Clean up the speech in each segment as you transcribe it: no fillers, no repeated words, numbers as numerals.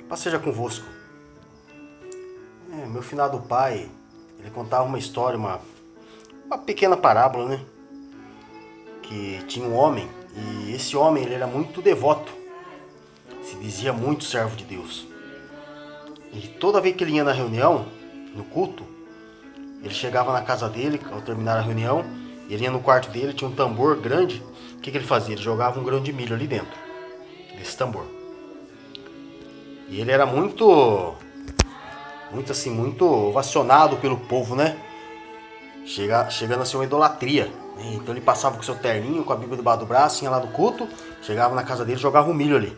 Paz seja convosco. Meu finado pai, ele contava uma história, uma pequena parábola, né? Que tinha um homem, e esse homem ele era muito devoto, se dizia muito servo de Deus. E toda vez que ele ia na reunião, no culto, ele chegava na casa dele, ao terminar a reunião, ele ia no quarto dele, tinha um tambor grande. O que ele fazia? Ele jogava um grão de milho ali dentro desse tambor. E ele era muito ovacionado pelo povo, né? Chegando a ser uma idolatria, né? Então ele passava com seu terninho, com a Bíblia debaixo do braço, ia lá no culto, chegava na casa dele e jogava um milho ali.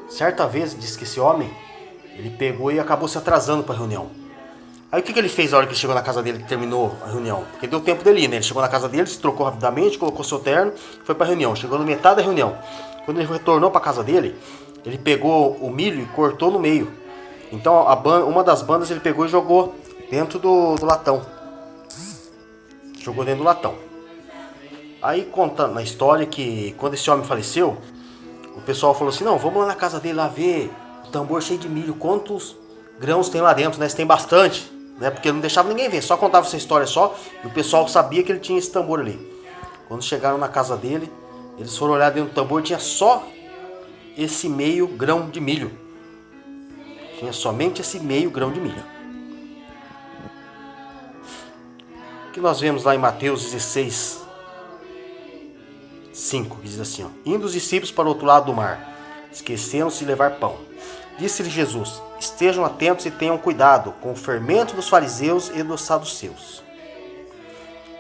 Certa vez, disse que esse homem, ele pegou e acabou se atrasando para a reunião. Aí o que ele fez na hora que ele chegou na casa dele, que terminou a reunião? Porque deu tempo dele ir, né? Ele chegou na casa dele, se trocou rapidamente, colocou seu terno, foi para a reunião. Chegou na metade da reunião. Quando ele retornou para a casa dele, ele pegou o milho e cortou no meio. Então uma das bandas ele pegou e jogou dentro do latão. Jogou dentro do latão. Aí conta na história que quando esse homem faleceu, o pessoal falou assim, não, vamos lá na casa dele lá ver o tambor cheio de milho, quantos grãos tem lá dentro, né? Se tem bastante, né? Porque não deixava ninguém ver, só contava essa história só, e o pessoal sabia que ele tinha esse tambor ali. Quando chegaram na casa dele, eles foram olhar dentro do tambor, tinha só esse meio grão de milho. Tinha somente esse meio grão de milho. O que nós vemos lá em Mateus 16, 5, que diz assim, ó, indo os discípulos para o outro lado do mar, esqueceram-se de levar pão. Disse-lhe Jesus, estejam atentos e tenham cuidado com o fermento dos fariseus e dos saduceus.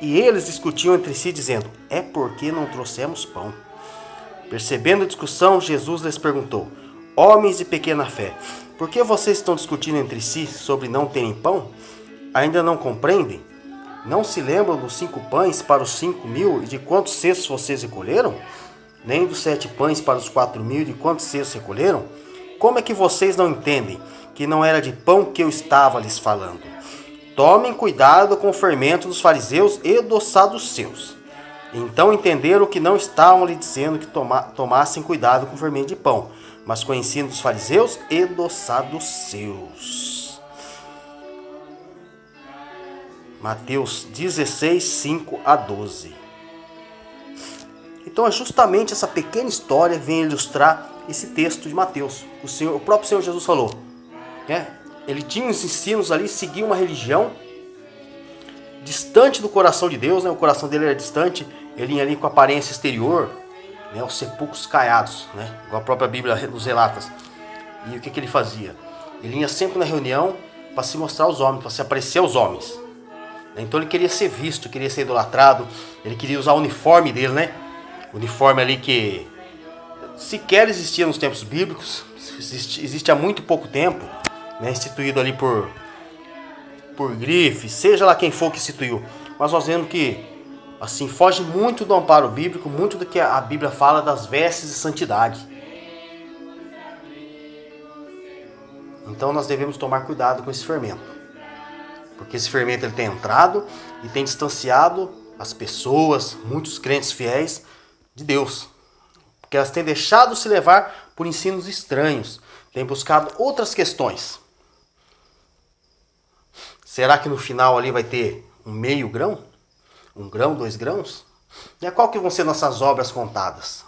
E eles discutiam entre si, dizendo, é porque não trouxemos pão. Percebendo a discussão, Jesus lhes perguntou, homens de pequena fé, por que vocês estão discutindo entre si sobre não terem pão? Ainda não compreendem? Não se lembram dos 5 pães para os 5.000 e de quantos cestos vocês recolheram? Nem dos 7 pães para os 4.000 e de quantos cestos recolheram? Como é que vocês não entendem que não era de pão que eu estava lhes falando? Tomem cuidado com o fermento dos fariseus e dos saduceus. Então entenderam que não estavam lhe dizendo que tomassem cuidado com o fermento de pão, mas com o ensino dos fariseus e dos saduceus. Mateus 16, 5 a 12. Então é justamente essa pequena história que vem ilustrar esse texto de Mateus. O próprio Senhor Jesus falou, né? Ele tinha os ensinos ali, seguia uma religião distante do coração de Deus, né? O coração dele era distante, ele ia ali com a aparência exterior, né? Os sepulcros caiados, né? Igual a própria Bíblia nos relata. E o que ele fazia? Ele ia sempre na reunião para se mostrar aos homens, para se aparecer aos homens. Então ele queria ser visto, queria ser idolatrado, ele queria usar o uniforme dele, né? O uniforme ali que sequer existia nos tempos bíblicos, existe há muito pouco tempo, né? Instituído ali por grife, seja lá quem for que instituiu. Mas nós vemos que assim foge muito do amparo bíblico, muito do que a Bíblia fala das vestes de santidade. Então nós devemos tomar cuidado com esse fermento. Porque esse fermento ele tem entrado e tem distanciado as pessoas, muitos crentes fiéis, de Deus. Porque elas têm deixado se levar por ensinos estranhos, têm buscado outras questões. Será que no final ali vai ter um meio grão? 1 grão, 2 grãos? E qual que vão ser nossas obras contadas?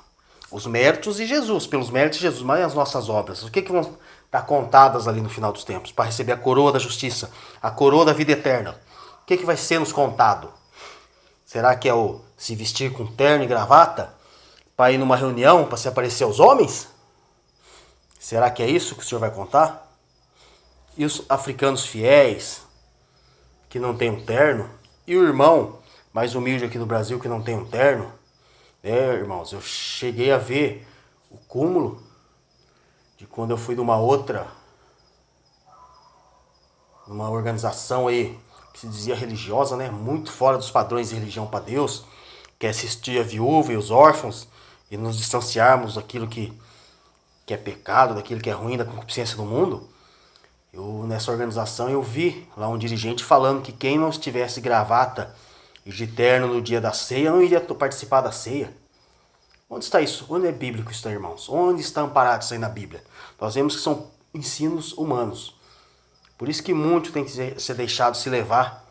Os méritos de Jesus, pelos méritos de Jesus, mas as nossas obras. O que vão estar contadas ali no final dos tempos? Para receber a coroa da justiça, a coroa da vida eterna. O que vai ser nos contado? Será que é o se vestir com terno e gravata? Para ir numa reunião, para se aparecer aos homens? Será que é isso que o Senhor vai contar? E os africanos fiéis, que não tem um terno? E o irmão mais humilde aqui no Brasil, que não tem um terno? Irmãos, eu cheguei a ver o cúmulo de quando eu fui de uma organização aí que se dizia religiosa, né? Muito fora dos padrões de religião para Deus, que é assistir a viúva e os órfãos e nos distanciarmos daquilo que é pecado, daquilo que é ruim, da concupiscência do mundo. Nessa organização eu vi lá um dirigente falando que quem não estivesse gravata e de terno no dia da ceia não iria participar da ceia. Onde está isso? Onde é bíblico isso, irmãos? Onde está amparado isso aí na Bíblia? Nós vemos que são ensinos humanos. Por isso que muito tem que ser deixado se levar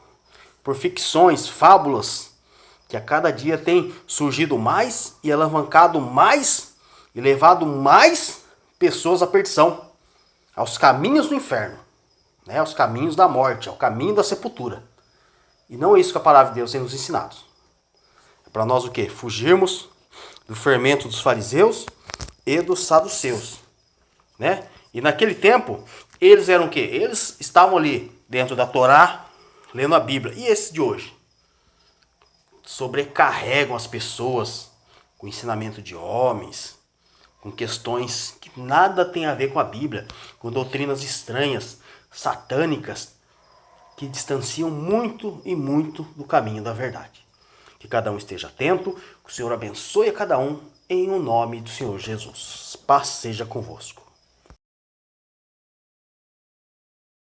por ficções, fábulas, que a cada dia tem surgido mais e alavancado mais e levado mais pessoas à perdição, aos caminhos do inferno, né? Aos caminhos da morte, ao caminho da sepultura. E não é isso que a palavra de Deus tem nos ensinado. É para nós o quê? Fugirmos do fermento dos fariseus e dos saduceus, né? E naquele tempo, eles eram o quê? Eles estavam ali dentro da Torá, lendo a Bíblia. E esses de hoje? Sobrecarregam as pessoas com ensinamento de homens, com questões que nada tem a ver com a Bíblia, com doutrinas estranhas, satânicas, que distanciam muito e muito do caminho da verdade. Que cada um esteja atento, que o Senhor abençoe a cada um, em o nome do Senhor Jesus. Paz seja convosco.